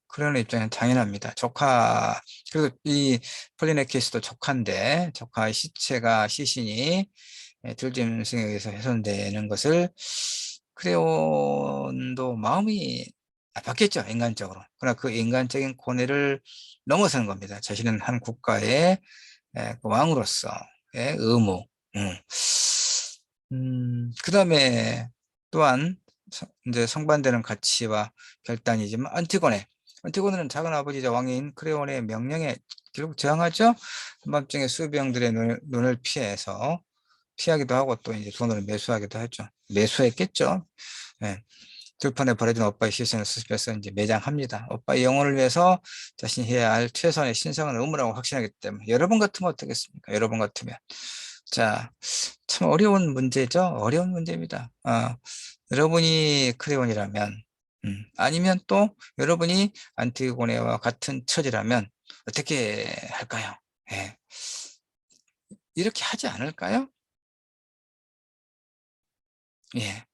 크레온의 입장에는 당연합니다. 그리고 이 폴리네키스도 조카인데, 조카의 시신이 둘째임승에 의해서 훼손되는 것을 크레온도 마음이 아팠겠죠, 인간적으로. 그러나 그 인간적인 고뇌를 넘어서는 겁니다. 자신은 한 국가의 그 왕으로서의 의무. 그 다음에 또한 이제 성반되는 가치와 결단이지만, 안티고네는 작은 아버지자 왕인 크레온의 명령에 결국 저항하죠. 한밤중에 수병들의 눈을 피하기도 하고, 또 이제 돈을 매수하기도 하죠. 매수했겠죠. 예. 들판에 버려진 오빠의 시선을 수습해서 이제 매장합니다. 오빠의 영혼을 위해서 자신이 해야 할 최선의 신성한 의무라고 확신하기 때문에. 여러분 같으면 어떻겠습니까? 여러분 같으면. 자, 참 어려운 문제죠. 어려운 문제입니다. 여러분이 크레온이라면, 아니면 또 여러분이 안티고네와 같은 처지라면 어떻게 할까요? 예. 이렇게 하지 않을까요? 예.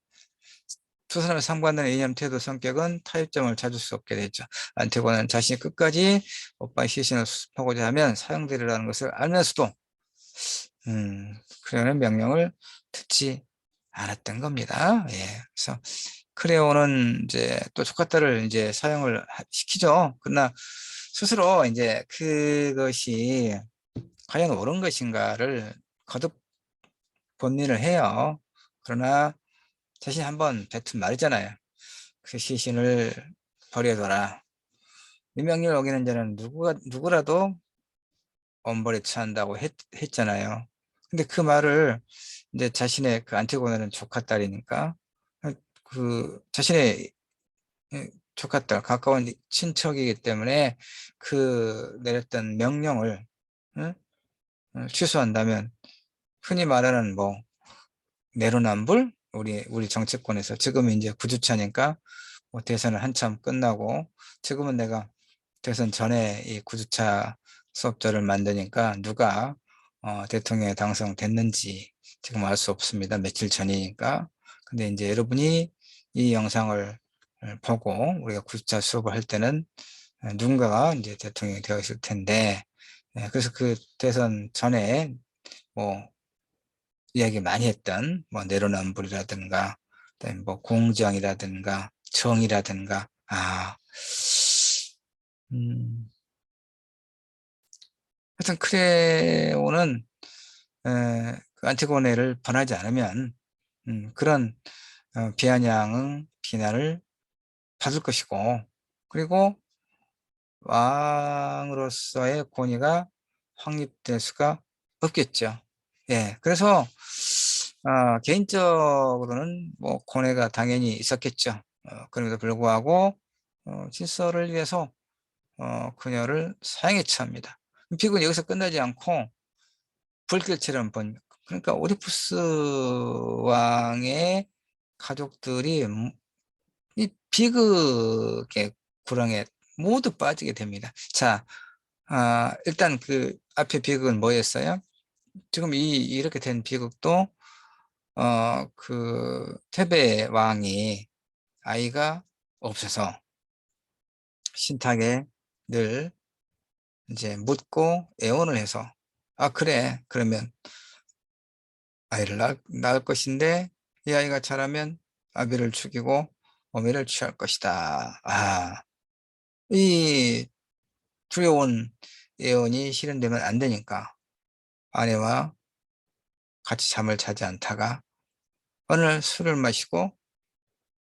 두 사람의 상반되는 이념, 태도, 성격은 타협점을 찾을 수 없게 되죠. 안티고는 자신이 끝까지 오빠의 시신을 수습하고자 하면 사형되리라는 것을 알면서도 크레온의 명령을 듣지 않았던 겁니다. 예. 그래서 크레온은 이제 또 조카딸을 이제 사형을 시키죠. 그러나 스스로 이제 그것이 과연 옳은 것인가를 거듭 본인을 해요. 그러나 자신이 한번 뱉은 말이잖아요. 그 시신을 버려둬라. 이 명령을 어기는 자는 누구라도 엄벌에 처한다고 했잖아요. 근데 그 말을 이제 자신의 그 안티고네는 조카 딸이니까 그 자신의 조카 딸 가까운 친척이기 때문에 그 내렸던 명령을 응? 취소한다면 흔히 말하는 뭐 내로남불 우리 정치권에서 지금 이제 9주차니까 뭐 대선은 한참 끝나고 지금은 내가 대선 전에 이 9주차 수업자를 만드니까 누가 대통령에 당선됐는지 지금 알 수 없습니다. 며칠 전이니까. 근데 이제 여러분이 이 영상을 보고 우리가 9주차 수업을 할 때는 누군가가 이제 대통령이 되어 있을 텐데, 그래서 그 대선 전에 뭐 이야기 많이 했던 뭐 내로남불이라든가 뭐 공정이라든가 정의라든가 음, 하여튼 크레오는 그 안티고네를 번하지 않으면 그런 비아냥 비난을 받을 것이고, 그리고 왕으로서의 권위가 확립될 수가 없겠죠. 예, 그래서 개인적으로는 뭐 고뇌가 당연히 있었겠죠. 그럼에도 불구하고 질서를 위해서 그녀를 사형에 처합니다. 비극은 여기서 끝나지 않고 불길처럼 번. 그러니까 오디푸스 왕의 가족들이 이 비극의 구렁에 모두 빠지게 됩니다. 자, 일단 그 앞에 비극은 뭐였어요? 지금 이렇게 된 비극도 그 테베 왕이 아이가 없어서 신탁에 늘 이제 묻고 애원을 해서 그래, 그러면 아이를 낳을 것인데 이 아이가 자라면 아비를 죽이고 어미를 취할 것이다. 이 두려운 예언이 실현되면 안 되니까 아내와 같이 잠을 자지 않다가 어느 날 술을 마시고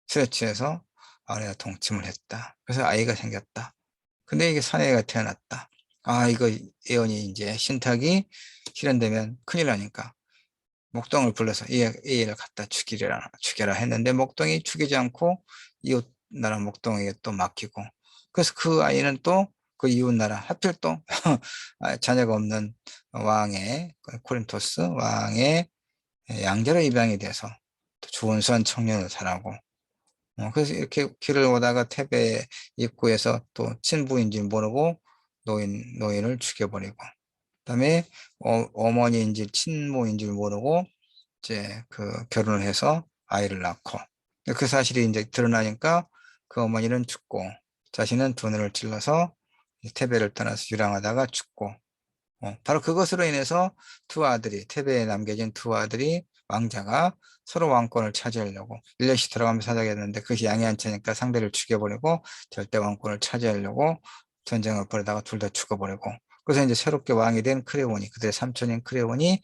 술에 취해서 아내와 동침을 했다. 그래서 아이가 생겼다. 근데 이게 사내가 태어났다. 이거 예언이 이제 신탁이 실현되면 큰일 나니까 목동을 불러서 이 애를 갖다 죽여라 했는데 목동이 죽이지 않고 이웃 나라 목동에게 또 맡기고, 그래서 그 아이는 또 그 이웃 나라 하필 또 자녀가 없는 왕의 코린토스 왕의 양자로 입양이 돼서 또 좋은 수한 청년을 자라고, 그래서 이렇게 길을 오다가 태베 입구에서 또 친부인지 모르고 노인을 죽여버리고, 그다음에 어머니인지 친모인지 모르고 이제 그 결혼을 해서 아이를 낳고, 그 사실이 이제 드러나니까 그 어머니는 죽고 자신은 두 눈을 찔러서 태베를 떠나서 유랑하다가 죽고, 바로 그것으로 인해서 테베에 남겨진 두 아들이 왕자가 서로 왕권을 차지하려고 1년씩 들어가면서 하자겠는데 그것이 양해한체니까 상대를 죽여버리고 절대 왕권을 차지하려고 전쟁을 벌이다가 둘 다 죽어버리고, 그래서 이제 새롭게 왕이 된 크레온이, 그들의 삼촌인 크레온이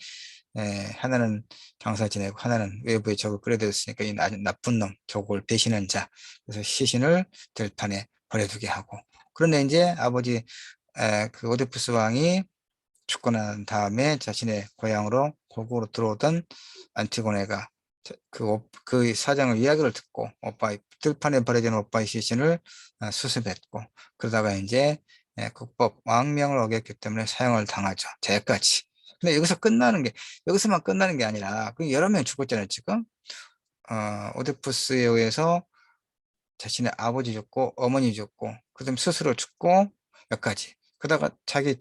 하나는 장사 지내고 하나는 외부에 적을 끌어들였으니까 이 나쁜 놈, 조국을 배신한 자, 그래서 시신을 들판에 버려두게 하고, 그런데 이제 아버지 그 오디푸스 왕이 죽고 난 다음에 자신의 고향으로 고국으로 들어오던 안티고네가 그 사장의 이야기를 듣고 들판에 버려진 오빠의 시신을 수습했고, 그러다가 이제 국법 왕명을 어겼기 때문에 사형을 당하죠. 죄까지. 근데 여기서만 끝나는 게 아니라 그 여러 명이 죽었잖아요, 지금. 오디푸스에 의해서 자신의 아버지 죽고 어머니 죽고 그다음 스스로 죽고 여기까지. 그러다가 자기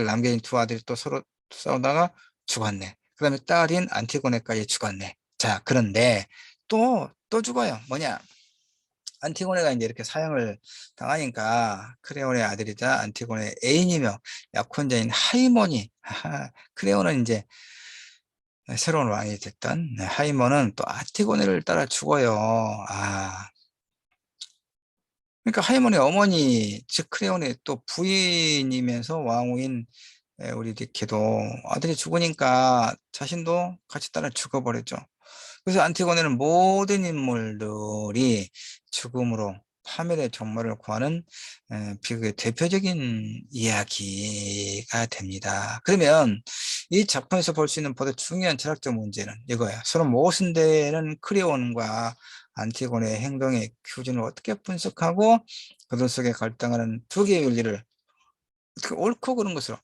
남겨진 두 아들이 또 서로 싸우다가 죽었네. 그다음에 딸인 안티고네까지 죽었네. 자, 그런데 또 죽어요. 뭐냐? 안티고네가 이제 이렇게 사형을 당하니까 크레온의 아들이자 안티고네 애인이며 약혼자인 하이몬이 크레온은 이제 새로운 왕이 됐던 하이몬은 또 안티고네를 따라 죽어요. 그러니까 하이몬의 어머니 즉 크레온의 또 부인이면서 왕후인 우리 리케도 아들이 죽으니까 자신도 같이 따라 죽어버렸죠. 그래서 안티고네는 모든 인물들이 죽음으로 파멸의 종말을 구하는 비극의 대표적인 이야기가 됩니다. 그러면 이 작품에서 볼 수 있는 보다 중요한 철학적 문제는 이거예요. 서로 모순되는 크레온과 안티고네의 행동의 기준을 어떻게 분석하고 그들 속에 갈등하는 두 개의 윤리를 옳고 그른 것으로,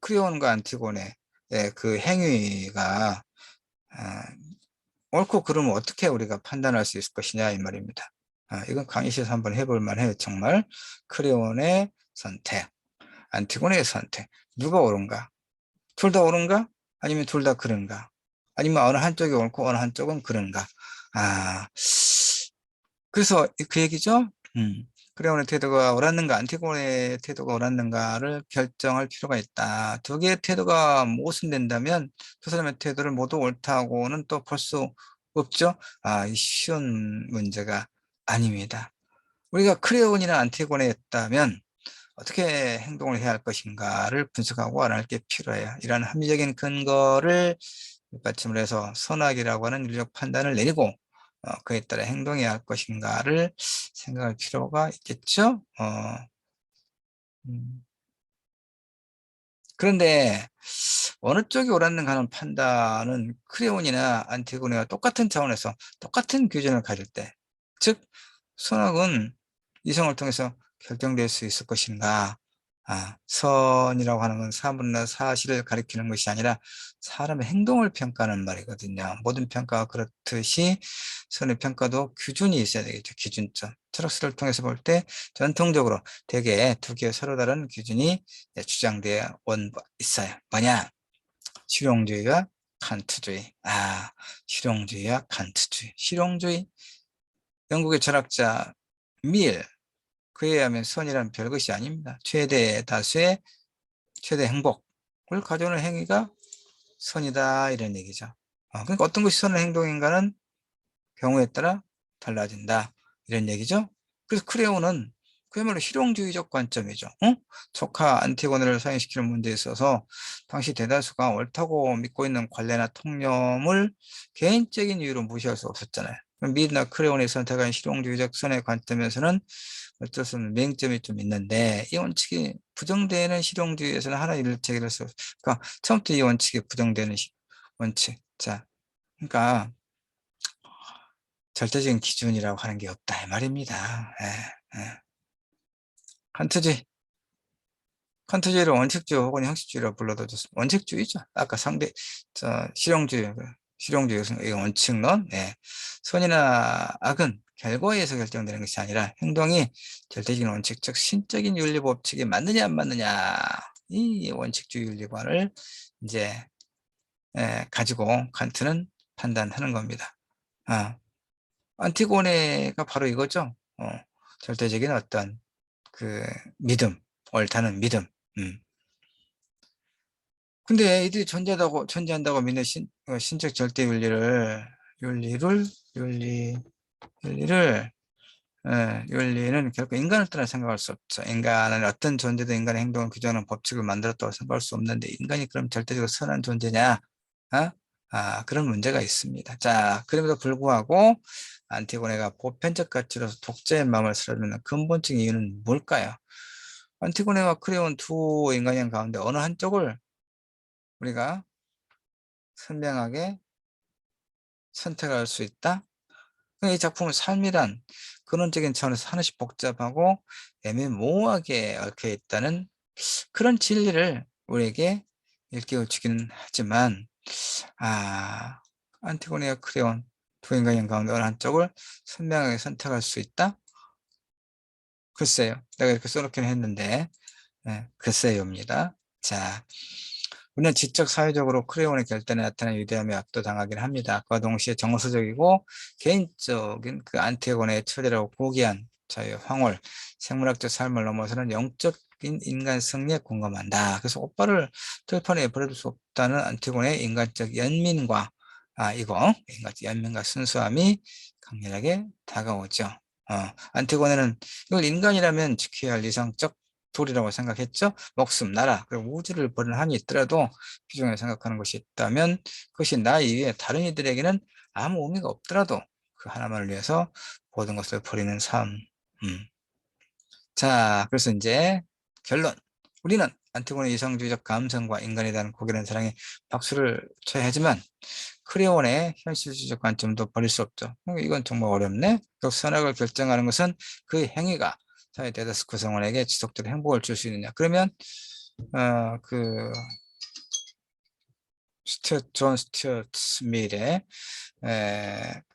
크레온과 안티고네의 그 행위가 옳고 그름을 어떻게 우리가 판단할 수 있을 것이냐 이 말입니다. 이건 강의실에서 한번 해볼 만해요. 정말 크레온의 선택, 안티고네의 선택, 누가 옳은가? 둘 다 옳은가? 아니면 둘 다 그른가? 아니면 어느 한쪽이 옳고 어느 한쪽은 그른가? 아, 그래서 그 얘기죠. 크레온의 태도가 옳았는가, 안티고네의 태도가 옳았는가를 결정할 필요가 있다. 두 개의 태도가 모순된다면 두 사람의 태도를 모두 옳다고는 또 볼 수 없죠. 이 쉬운 문제가 아닙니다. 우리가 크레온이나 안티고네였다면 어떻게 행동을 해야 할 것인가를 분석하고 알아낼 게 필요해요. 이러한 합리적인 근거를 밑받침을 해서 선악이라고 하는 윤리적 판단을 내리고 그에 따라 행동해야 할 것인가를 생각할 필요가 있겠죠. 음. 그런데 어느 쪽이 옳았는가 하는 판단은 크레온이나 안티고네와 똑같은 차원에서 똑같은 기준을 가질 때, 즉 선악은 이성을 통해서 결정될 수 있을 것인가. 선이라고 하는 건 사물이나 사실을 가리키는 것이 아니라 사람의 행동을 평가하는 말이거든요. 모든 평가가 그렇듯이 선의 평가도 규준이 있어야 되겠죠. 기준점. 철학서를 통해서 볼 때 전통적으로 대개 두 개의 서로 다른 기준이 주장되어 온 바 있어요. 뭐냐? 실용주의와 칸트주의. 실용주의와 칸트주의. 실용주의. 영국의 철학자 밀, 그에 의하면 선이란 별것이 아닙니다. 최대 다수의 최대 행복을 가져오는 행위가 선이다 이런 얘기죠. 그러니까 어떤 것이 선의 행동인가는 경우에 따라 달라진다 이런 얘기죠. 그래서 크레온은 그야말로 실용주의적 관점이죠. 조카 안티고네를 사형시키는 문제에 있어서 당시 대다수가 옳다고 믿고 있는 관례나 통념을 개인적인 이유로 무시할 수 없었잖아요. 밀이나 크레온이 선택한 실용주의적 선의 관점에서는 어쩔 수 없는 맹점이 좀 있는데, 이 원칙이 부정되는 실용주의에서는 하나의 일체계를 써. 그러니까 처음부터 이 원칙이 부정되는 원칙. 자, 그러니까 절대적인 기준이라고 하는 게 없다 이 말입니다. 칸트주의, 칸트주의를 원칙주의 혹은 형식주의라고 불러도 좋습니다. 원칙주의죠. 아까 실용주의, 실용주의 원칙론. 선이나 악은 결과에 의해서 결정되는 것이 아니라 행동이 절대적인 원칙, 즉 신적인 윤리 법칙에 맞느냐 안 맞느냐, 이 원칙주의 윤리관을 이제 가지고 칸트는 판단하는 겁니다. 안티고네가 바로 이거죠. 절대적인 어떤 그 믿음, 옳다는 믿음. 근데 이들이 존재한다고 믿는 신적 절대 윤리, 윤리를, 윤리는 결코 인간을 떠나 생각할 수 없죠. 인간은 어떤 존재도 인간의 행동을 규정하는 법칙을 만들었다고 생각할 수 없는데, 인간이 그럼 절대적으로 선한 존재냐? 어? 그런 문제가 있습니다. 자, 그럼에도 불구하고 안티고네가 보편적 가치로서 독자의 마음을 사로잡는 근본적인 이유는 뭘까요? 안티고네와 크레온 두 인간형 가운데 어느 한쪽을 우리가 선명하게 선택할 수 있다? 이 작품은 삶이란 근원적인 차원에서 하나씩 복잡하고 애매모호하게 얽혀 있다는 그런 진리를 우리에게 일깨워 주기는 하지만, 안티고네와 크레온 두 인간형 가운데 어느 한쪽을 선명하게 선택할 수 있다? 글쎄요. 내가 이렇게 써놓기는 했는데, 글쎄요입니다. 자, 우리는 지적 사회적으로 크레온의 결단에 나타난 위대함에 압도당하긴 합니다. 그와 동시에 정서적이고 개인적인 그 안티고네의 처리라고 고귀한 자유의 황홀, 생물학적 삶을 넘어서는 영적인 인간 승리에 공감한다. 그래서 오빠를 들판에 버려둘 수 없다는 안티고네의 인간적 연민과 인간적 연민과 순수함이 강렬하게 다가오죠. 안티고네는 이걸 인간이라면 지켜야 할 이상적 도리라고 생각했죠. 목숨, 나라, 그리고 우주를 버리는 한이 있더라도 귀중하게 생각하는 것이 있다면 그것이 나 이외에 다른 이들에게는 아무 의미가 없더라도 그 하나만을 위해서 모든 것을 버리는 삶, 음. 자, 그래서 이제 결론. 우리는 안티고니 이성주의적 감성과 인간에 대한 고결한 사랑에 박수를 쳐야 하지만 크레온의 현실주의적 관점도 버릴 수 없죠. 이건 정말 어렵네. 그 선악을 결정하는 것은 그 행위가 사회 대다수 구성원에게 지속적인 행복을 줄 수 있느냐. 그러면 그 존 스튜어트 스밀의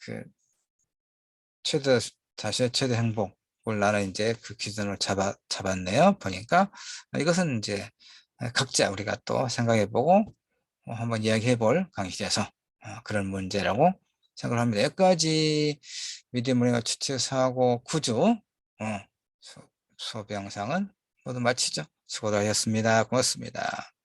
그 최대 행복을 나는 이제 그 기준을 잡았네요. 보니까 이것은 이제 각자 우리가 또 생각해보고 한번 이야기해볼 강의에서 그런 문제라고 생각을 합니다. 여기까지 미디어문의가 추측 사고 구조 수업 영상은 모두 마치죠. 수고들 하셨습니다. 고맙습니다.